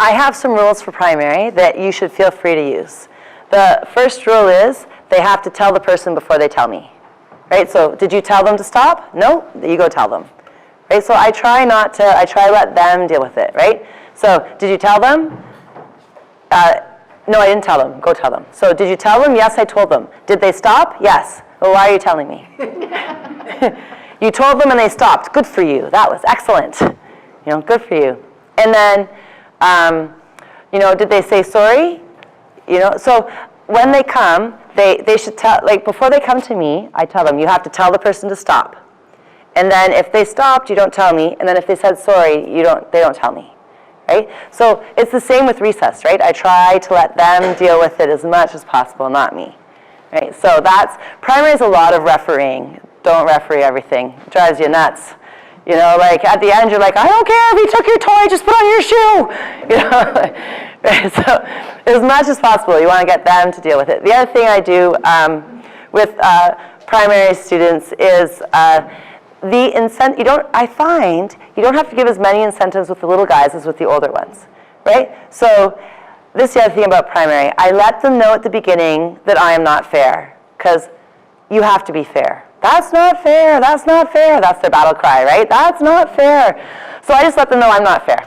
I have some rules for primary that you should feel free to use. The first rule is they have to tell the person before they tell me. Right? So did you tell them to stop? No? You go tell them. Right? So I try to let them deal with it, right? So did you tell them? No, I didn't tell them. Go tell them. So did you tell them? Yes, I told them. Did they stop? Yes. Well, why are you telling me? You told them and they stopped. Good for you. That was excellent. Good for you. And then, did they say sorry? So when they come, they should tell, before they come to me, I tell them, you have to tell the person to stop. And then if they stopped, you don't tell me. And then if they said sorry, they don't tell me. Right? So it's the same with recess, right? I try to let them deal with it as much as possible, not me. Right? So primary is a lot of refereeing. Don't referee everything. It drives you nuts. At the end, you're like, I don't care if you took your toy, just put on your shoe. Right? So as much as possible, you want to get them to deal with it. The other thing I do with primary students is I find you don't have to give as many incentives with the little guys as with the older ones, right? So this is the other thing about primary. I let them know at the beginning that I am not fair, because you have to be fair. That's not fair, that's not fair. That's their battle cry, right? That's not fair. So I just let them know I'm not fair.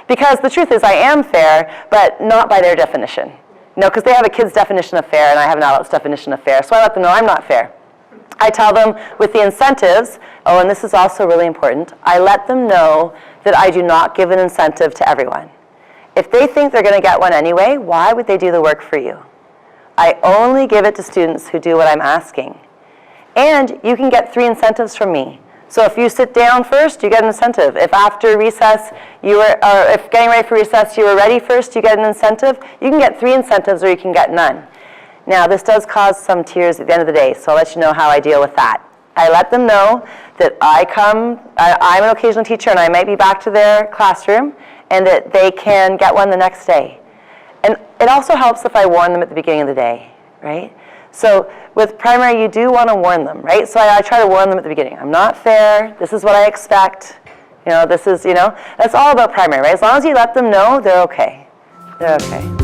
Because the truth is I am fair, but not by their definition. Because they have a kid's definition of fair and I have an adult's definition of fair. So I let them know I'm not fair. I tell them with the incentives, and this is also really important, I let them know that I do not give an incentive to everyone. If they think they're going to get one anyway, why would they do the work for you? I only give it to students who do what I'm asking. And you can get 3 incentives from me. So if you sit down first, you get an incentive. If after recess, if getting ready for recess, you were ready first, you get an incentive. You can get 3 incentives or you can get none. Now, this does cause some tears at the end of the day, so I'll let you know how I deal with that. I let them know that I'm an occasional teacher and I might be back to their classroom and that they can get one the next day. And it also helps if I warn them at the beginning of the day, right? So with primary, you do want to warn them, right? So I try to warn them at the beginning. I'm not fair. This is what I expect. That's all about primary, right? As long as you let them know, they're okay. They're okay.